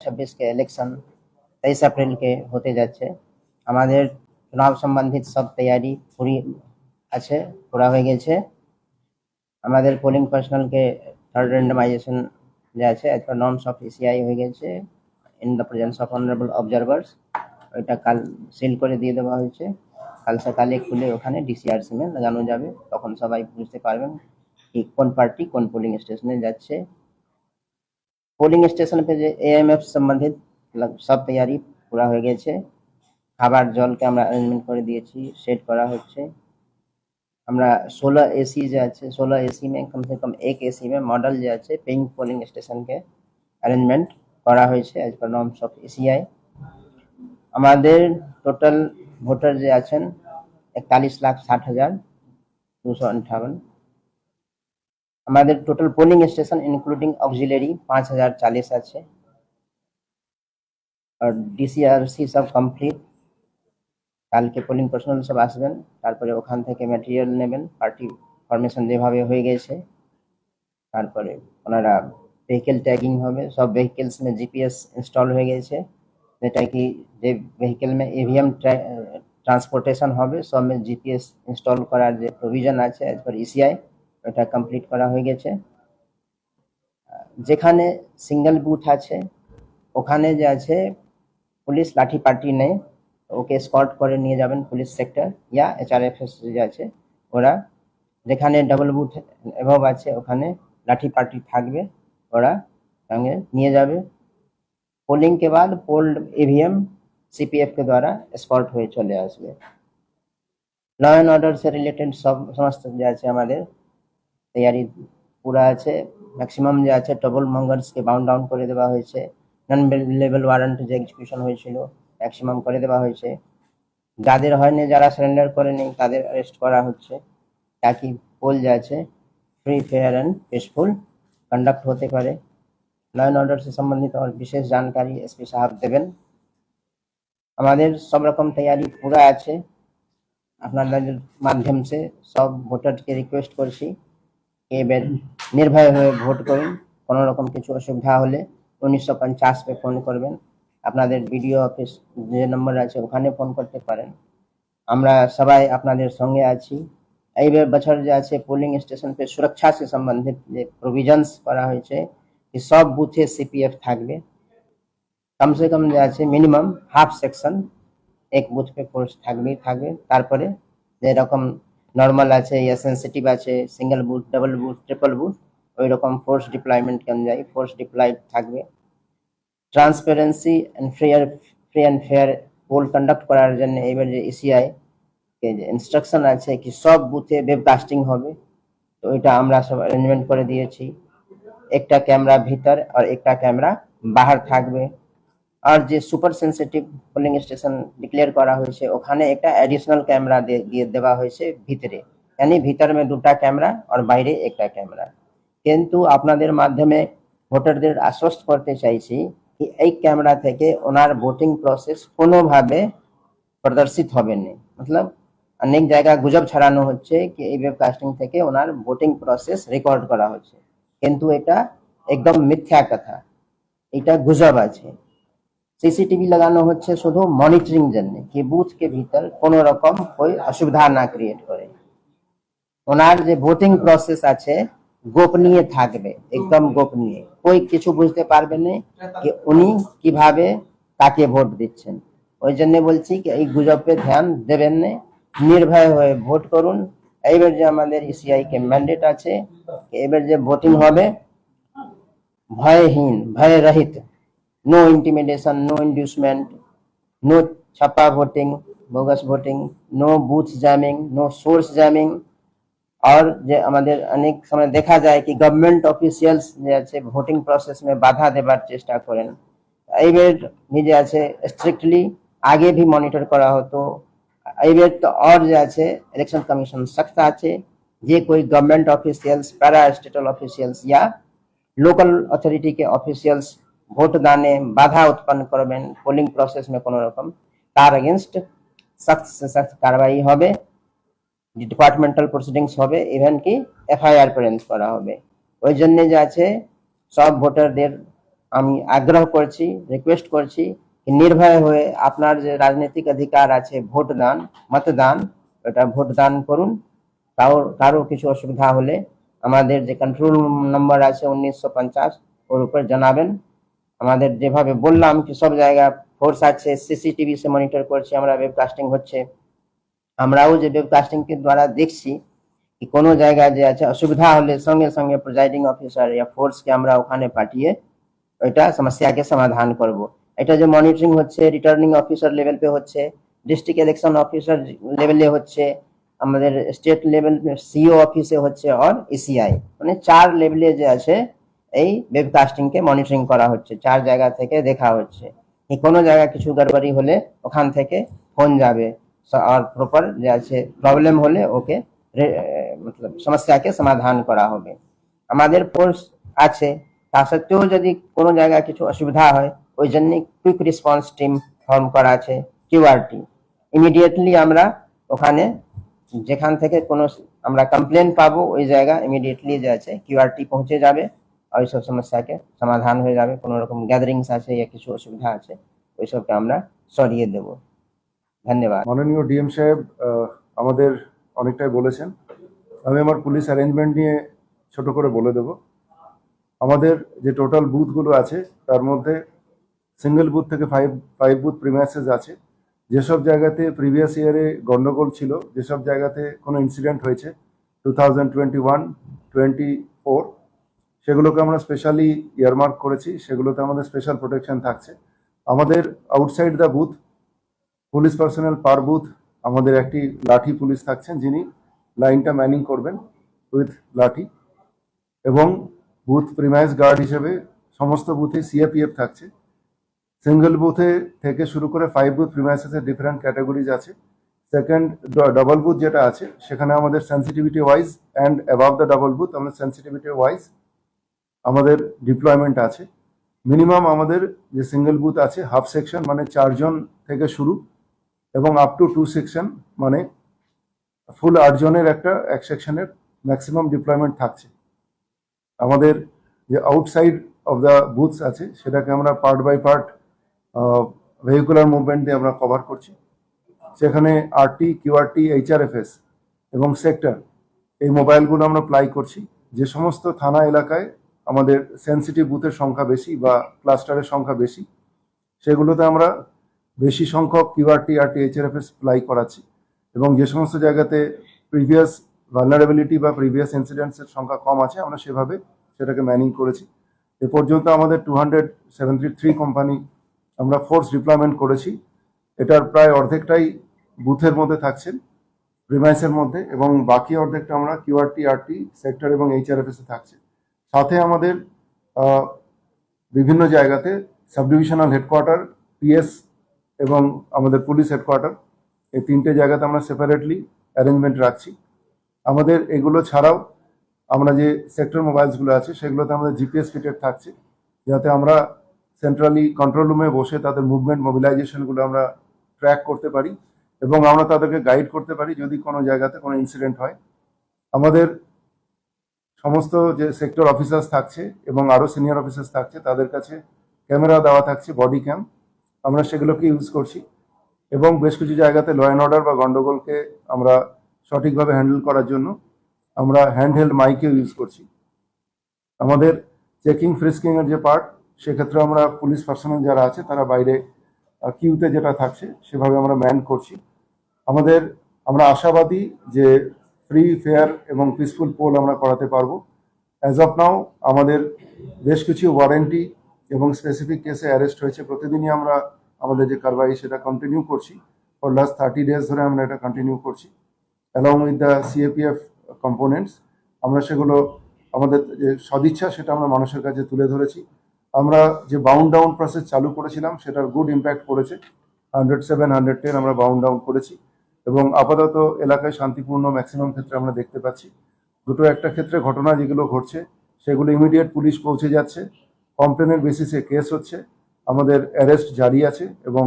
26 के इलेक्शन 23 अप्रैल के होते যাচ্ছে। আমাদের চুনাव সম্বন্ধিত সব তৈয়ারি पूरा হয়ে গেছে। আমাদের পোলিং পার্সোনালকে থার্ড র্যান্ডমাইজেশন যে আছে as per norms of ECI হয়ে গেছে in the presence of honourable observers. ওইটা কাল সিল করে দিয়ে দেওয়া হয়েছে। কাল সকালে খুলে ওখানে ডিসিআরসি में লাগানো যাবে, তখন সবাই বুঝতে পারবেন कि কোন পার্টি কোন পোলিং স্টেশনে যাচ্ছে। পোলিং স্টেশন पे যে এএমএফ সম্বন্ধিত সব তৈয়ারি পুরা হয়ে গেছে। খাবার জলকে আমরা অ্যারেঞ্জমেন্ট করে দিয়েছি, সেট করা হচ্ছে। আমরা 16 एसी जो আছে 16 एसी में कम से कम एक एसी में मॉडल जो আছে पिंक पोलिंग स्टेशन के अरेंजमेंट করা হয়েছে as per norms of ECI. আমাদের টোটাল ভোটার যে আছেন 41,60,258। আমাদের total polling station including auxiliary 5,040 আছে। আর ডিসিআরসি সব কমপ্লিট। কালকে পোলিং পার্সোনাল সব আসবেন, তারপরে ওখান থেকে ম্যাটেরিয়াল নেবেন। পার্টি ফরমেশন যেভাবে হয়ে গেছে, তারপরে ওনারা ভেহিকেল ট্যাগিং হবে। সব ভেহিকেলস में जीपीएस इंस्टॉल হয়ে গেছে, যেটা কি যে ভেহিকেল में ईवीएम ট্রান্সপোর্টেশন হবে সব में जीपीएस इंस्टॉल করার যে প্রভিশন আছে এজ পার ইসিআই, এটা কমপ্লিট করা হয়ে গেছে। যেখানে সিঙ্গেল বুথ আছে ওখানে যে আছে পুলিশ লাঠি পার্টি নেই, ওকে স্কট করে নিয়ে যাবেন পুলিশ সেক্টর या एचआरएफएस যে আছে ওরা। যেখানে ডাবল বুথ এভাব আছে ওখানে লাঠি পার্টি থাকবে, ওরা সঙ্গে নিয়ে যাবে। पोलिंग के बाद पोल्ड ईवीएम सीपीएफ के द्वारा स्कॉट হয়ে চলে আসবে। ল एंड ऑर्डर से रिलेटेड समस्त যে আছে আমাদের তৈয়ারি পুরা আছে। ম্যাক্সিমাম যে আছে ট্রাবল মঙ্গার্সকে বাউন্ড ডাউন করে দেওয়া হয়েছে। নন লেভেল ওয়ারেন্ট যে এক্সিকিউশন হয়েছিল ম্যাক্সিমাম করে দেওয়া হয়েছে। যাদের হয়নি, যারা সারেন্ডার করেনি তাদের অ্যারেস্ট করা হচ্ছে, ताकि পোল যে আছে free fair and peaceful conduct होते पारे। ল एंड ऑर्डर से संबंधित और विशेष जानकारी एसपी साहब देवेन। আমাদের সব রকম তৈয়ারি পুরা আছে। আপনাদের মাধ্যম से সব ভোটারকে রিকোয়েস্ট করছি এবার নির্ভয় হয়ে ভোট করুন। কোনো রকম কিছু অসুবিধা হলে 1950 पे ফোন করবেন। আপনাদের বিডিও অফিস যে নম্বর আছে ওখানে ফোন করতে পারেন। আমরা সবাই আপনাদের সঙ্গে আছি। এইবার বছর যে আছে পোলিং স্টেশন पे সুরক্ষা से संबंधित যে প্রভিশনস করা হয়েছে कि सब বুথে সিপিএফ থাকবে। कम से कम যে আছে মিনিমাম হাফ সেকশন এক বুথ पे ফোর্স থাকবে। তারপরে যেরকম নরমাল আছে या সেনসিটিভ আছে single booth, double booth, triple booth, ওই রকম ফোর্স ডিপ্লয়মেন্ট অনুযায়ী ফোর্স ডিপ্লয়েড থাকবে। Transparency and free and fair poll conduct করার জন্য এবার যে ইসিআই के যে ইনস্ট্রাকশন আছে कि সব বুথে ওয়েবকাস্টিং হবে, তো এটা আমরা সব অ্যারেঞ্জমেন্ট করে দিয়েছি। একটা ক্যামেরা ভিতর আর একটা ক্যামেরা বাহার থাকবে। আর যে super sensitive polling station declare করা হয়েছে ওখানে একটা এডিশনাল ক্যামেরা দিয়ে দেওয়া হয়েছে ভিতরে, यानी ভিতর में দুটা ক্যামেরা আর বাইরে একটা ক্যামেরা। কিন্তু আপনাদের মাধ্যমে ভোটারদের আশ্বস্ত করতে চাইছি कि এই ক্যামেরা থেকে ওনার ভোটিং প্রসেস কোনোভাবে প্রদর্শিত হবে না। मतलब অনেক জায়গা গুজব ছড়ানো হচ্ছে कि এই ওয়েবকাস্টিং থেকে ওনার ভোটিং প্রসেস রেকর্ড করা হচ্ছে, কিন্তু এটা একদম মিথ্যা কথা, এটা গুজব আছে। सीसीटीवी লাগানো হচ্ছে শুধু মনিটরিং জন্য कि বুথ के भीतर কোনো রকম कोई অসুবিধা না ক্রিয়েট করে। ওনার যে ভোটিং প্রসেস আছে গোপনীয় থাকবে, একদম গোপনীয়। कोई কিছু বুঝতে পারবে না कि উনি কিভাবে কাকে ভোট দিচ্ছেন। ওই জন্য বলছি कि এই গুজবে ধ্যান দেবেন না, নির্ভয় হয়ে ভোট করুন। এইবার যে আমাদের ইসিআই কে ম্যান্ডেট আছে এবার যে ভোটিং হবে ভয়হীন, ভয় রহিত, no intimidation, no inducement, no छापा voting, bogus voting, no booth jamming, no source jamming. और যে আমাদের অনেক সময় দেখা যায় कि गवर्नमेंट অফিসিয়ালস যে আছে ভোটিং প্রসেস में বাধা দেবার চেষ্টা করেন। এইবার নিজে আছে স্ট্রিক্টলি আগে भी মনিটর করা হতো। এইবার তো और যে আছে ইলেকশন কমিশন সख्त আছে যে कोई गवर्नमेंट অফিসিয়ালস, पैरा स्टेटल ऑफिशियल्स या लोकल अथॉरिटी के ऑफिशियल्स ভোট দানে বাধা উৎপন্ন করবেন পোলিং প্রসেস में কোনো রকম, তার এগেইনস্ট सख्त से सख्त কারবাই হবে। ডিপার্টমেন্টাল প্রসিডিংস হবে, ইভেন কি এফআইআর পর্যন্ত করা হবে। ওই জন্য যে আছে সব ভোটারদের আমি আগ্রহ করছি, রিকোয়েস্ট করছি নির্ভয় হয়ে আপনার যে রাজনৈতিক অধিকার আছে ভোটদান, মতদান, এটা ভোটদান করুন। কারো কিছু অসুবিধা হলে আমাদের যে কন্ট্রোল নম্বর আছে 1950 ওর উপর জানাবেন। আমাদের যেভাবে বললাম কি সব জায়গায় ফোর্স আছে, সিসিটিভি সে মনিটর করছে, আমরা ওয়েবকাস্টিং হচ্ছে, আমরাও যে ওয়েবকাস্টিং के द्वारा দেখছি कि কোনো জায়গায় যে আছে অসুবিধা হলে সঙ্গে সঙ্গে প্রিজাইডিং অফিসার या ফোর্স কে আমরা ওখানে পাঠিয়ে ওইটা সমস্যাকে সমাধান করব। এটা যে মনিটরিং হচ্ছে রিটার্নিং অফিসার লেভেল पे হচ্ছে, ডিস্ট্রিক্ট ইলেকশন অফিসার লেভেলে হচ্ছে, আমাদের স্টেট লেভেল সিও অফিসে হচ্ছে আর ইসিআই, মানে 4 লেভেলে যে আছে এই ওয়েবকাস্টিং কে মনিটরিং করা হচ্ছে, 4 জায়গা থেকে দেখা হচ্ছে कि কোনো জায়গায় কিছু গড়বড়ি হলে ওখান থেকে ফোন যাবে আর প্রপার যে আছে প্রবলেম হলে ওকে मतलब সমস্যাকে সমাধান করা হবে। আমাদের ফোর্স আছে, তা সত্ত্বেও যদি কোনো জায়গায় কিছু অসুবিধা হয় ওই জন্য কুইক রেসপন্স টিম ফর্ম করা আছে কিউআরটি। ইমিডিয়েটলি আমরা ওখানে যেখান থেকে কোনো আমরা কমপ্লেন পাবো ওই জায়গা ইমিডিয়েটলি যে আছে কিউআরটি পৌঁছে যাবে और सब समस्या के समाधान हो जाए। কোনো রকম গ্যাদারিংস আছে या কিছু অসুবিধা আছে ওই সবকে আমরা সরিয়ে দেব। ধন্যবাদ। মাননীয় ডিএম সাহেব আমাদের অনেকটাই বলেছেন, আমি আমার পুলিশ অ্যারেঞ্জমেন্ট নিয়ে ছোট করে বলে দেব। আমাদের যে টোটাল বুথগুলো আছে তার মধ্যে সিঙ্গেল বুথ থেকে ফাইভ বুথ প্রিমাইসেস আছে। যেসব জায়গাতে প্রিভিয়াস ইয়ারে গন্ডগোল ছিল, যেসব জায়গাতে কোনো ইনসিডেন্ট হয়েছে 2021-24 সেগুলোকে আমরা স্পেশালি ইয়ারমার্ক করেছি, সেগুলোতে আমাদের স্পেশাল প্রোটেকশন থাকছে। আমাদের outside the booth police personnel per booth আমাদের একটি লাঠি পুলিশ থাকছেন, যিনি লাইনটা ম্যানিং করবেন উইথ লাঠি, এবং বুথ প্রিমাইস গার্ড হিসেবে সমস্ত বুথে সিএপিএফ থাকছে। সিঙ্গেল বুথে থেকে শুরু করে 5 বুথ প্রিমাইসেসের ডিফারেন্ট ক্যাটাগরিজ আছে। সেকেন্ড ডাবল বুথ যেটা আছে সেখানে আমাদের sensitivity wise and above the double booth আমাদের সেন্সিটিভিটি ওয়াইজ আমাদের ডিপ্লয়মেন্ট আছে। মিনিমাম আমাদের যে সিঙ্গেল বুথ আছে হাফ সেকশন মানে 4 জন থেকে শুরু এবং আপ টু 2 সেকশন মানে ফুল 8 জনের একটা এক সেকশনের ম্যাক্সিমাম ডিপ্লয়মেন্ট থাকছে। আমাদের যে আউটসাইড অফ দ্য বুথস আছে সেটাকে আমরা part by part vehicular movement দিয়ে আমরা কভার করছি। সেখানে আরটি, কিউআরটি, এইচআরএফএস এবং সেক্টর এই মোবাইলগুলো আমরা প্লাই করছি। যে সমস্ত থানা এলাকায় আমাদের সেন্সিটিভ বুথের সংখ্যা বেশি বা ক্লাস্টারের সংখ্যা বেশি সেগুলোতে আমরা বেশি সংখ্যক কিউআরটি, আরটি, এইচআরএফএস প্লাই করাচ্ছি। এবং যে সমস্ত জায়গাতে প্রিভিয়াস ভালনারেবিলিটি বা প্রিভিয়াস ইনসিডেন্টসের সংখ্যা কম আছে আমরা সেভাবে সেটাকে ম্যানিং করেছি। এ পর্যন্ত আমাদের 273 কোম্পানি আমরা ফোর্স ডিপ্লয়মেন্ট করেছি। এটার প্রায় অর্ধেকটাই বুথের মধ্যে থাকছেন প্রিমাইসের মধ্যে, এবং বাকি অর্ধেকটা আমরা কিউআরটি, আরটি, সেক্টর এবং এইচআরএফএসে থাকছে। সাথে আমাদের বিভিন্ন জায়গাতে সাব ডিভিশনাল হেডকোয়ার্টার, পিএস এবং আমাদের পুলিশ হেডকোয়ার্টার এই 3টে জায়গাতে আমরা সেপারেটলি অ্যারেঞ্জমেন্ট রাখছি। আমাদের এগুলো ছাড়াও আমরা যে সেক্টর মোবাইলসগুলো আছে সেগুলোতে আমাদের জিপিএস ফিটেড থাকছে, যাতে আমরা সেন্ট্রালি কন্ট্রোল রুমে বসে তাদের মুভমেন্ট মোবিলাইজেশনগুলো আমরা ট্র্যাক করতে পারি এবং আমরা তাদেরকে গাইড করতে পারি যদি কোনো জায়গাতে কোনো ইনসিডেন্ট হয়। আমাদের সমস্ত যে সেক্টর অফিসার্স থাকছে এবং আরও সিনিয়র অফিসার্স থাকছে তাদের কাছে ক্যামেরা দেওয়া থাকছে, বডি ক্যাম, আমরা সেগুলোকে ইউজ করছি। এবং বেশ কিছু জায়গাতে ল অ্যান্ড অর্ডার বা গন্ডগোলকে আমরা সঠিকভাবে হ্যান্ডেল করার জন্য আমরা হ্যান্ডহেল্ড মাইকও ইউজ করছি। আমাদের চেকিং ফ্রিস্কিংয়ের যে পার্ট সেক্ষেত্রে আমরা পুলিশ পার্সোনাল যারা আছে তারা বাইরে কিউতে যেটা থাকছে সেভাবে আমরা ম্যান করছি। আমরা আশাবাদী যে ফ্রি, ফেয়ার এবং পিসফুল পোল আমরা করাতে পারবো। অ্যাজ অফ নাও আমাদের বেশ কিছু ওয়ারেন্টি এবং স্পেসিফিক কেসে অ্যারেস্ট হয়েছে। প্রতিদিনই আমরা আমাদের যে কারবাই সেটা কন্টিনিউ করছি। ফর লাস্ট 30 days ধরে আমরা এটা কন্টিনিউ করছি along with the CAPF components. আমরা সেগুলো আমাদের যে সদিচ্ছা সেটা আমরা মানুষের কাছে তুলে ধরেছি। আমরা যে বাউন্ড ডাউন প্রসেস চালু করেছিলাম সেটার গুড ইম্প্যাক্ট পড়েছে। 107, 110 আমরা বাউন্ড ডাউন করেছি এবং আপাতত এলাকায় শান্তিপূর্ণ ম্যাক্সিমাম ক্ষেত্রে আমরা দেখতে পাচ্ছি। দুটো একটা ক্ষেত্রে ঘটনা যেগুলো ঘটছে সেগুলো ইমিডিয়েট পুলিশ পৌঁছে যাচ্ছে, কমপ্লেনের বেসিসে কেস হচ্ছে, আমাদের অ্যারেস্ট জারি আছে এবং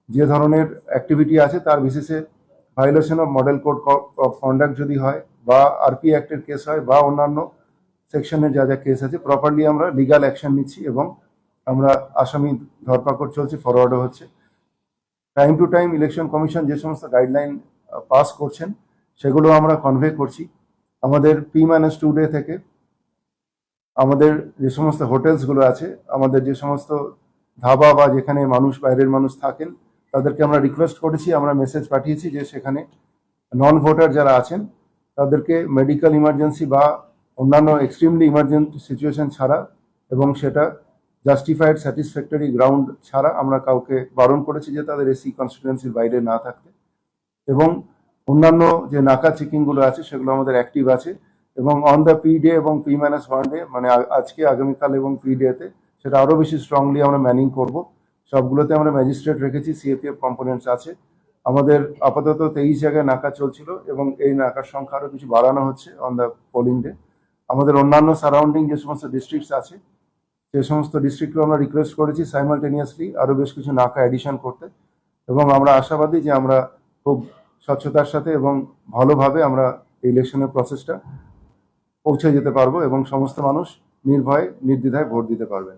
যে ধরনের অ্যাক্টিভিটি আছে তার বেসিসে violation of model code of conduct যদি হয় বা আরপি অ্যাক্টের কেস হয় বা অন্যান্য সেকশনের যা যা কেস আছে প্রপারলি আমরা লিগাল অ্যাকশন নিচ্ছি এবং আমরা আসামি ধরপাকড় চলছে, ফরওয়ার্ডও হচ্ছে। Time to time election commission যে সমস্ত গাইডলাইন পাস করছেন সেগুলো আমরা কনভে করছি। আমাদের P-2 থেকে আমাদের যে সমস্ত হোটেলসগুলো আছে, আমাদের যে সমস্ত ধাবা বা যেখানে বাইরের মানুষ থাকেন, তাদেরকে আমরা রিকোয়েস্ট করেছি, আমরা মেসেজ পাঠিয়েছি যে সেখানে নন ভোটার যারা আছেন তাদেরকে মেডিকেল ইমার্জেন্সি বা অন্যান্য এক্সট্রিমলি ইমার্জেন্ট সিচুয়েশন ছাড়া এবং সেটা জাস্টিফাইড স্যাটিসফ্যাক্টরি গ্রাউন্ড ছাড়া আমরা কাউকে বারণ করেছি যে তাদের এসি কনস্টিটুয়েন্সির বাইরে না থাকতে। এবং অন্যান্য যে নাকা চেকিংগুলো আছে সেগুলো আমাদের অ্যাক্টিভ আছে, এবং অন দ্য P-ডে এবং P-1 মানে আজকে, আগামীকাল এবং P-ডেতে সেটা আরও বেশি স্ট্রংলি আমরা ম্যানিং করব। সবগুলোতে আমরা ম্যাজিস্ট্রেট রেখেছি, সিএপিএফ কম্পোনেন্টস আছে। আমাদের আপাতত 23 জায়গায় নাকা চলছিল এবং এই নাকার সংখ্যা আরও কিছু বাড়ানো হচ্ছে অন দ্য পোলিং ডে। আমাদের অন্যান্য সারাউন্ডিং যে সমস্ত ডিস্ট্রিক্টস আছে সে সমস্ত ডিস্ট্রিক্টকে আমরা রিকোয়েস্ট করেছি সাইমালটেনিয়াসলি আরও বেশ কিছু নাকা অ্যাডিশন করতে, এবং আমরা আশাবাদী যে আমরা খুব স্বচ্ছতার সাথে এবং ভালোভাবে আমরা ইলেকশনের প্রসেসটা পৌঁছে যেতে পারবো এবং সমস্ত মানুষ নির্ভয়ে নির্দ্বিধায় ভোট দিতে পারবেন।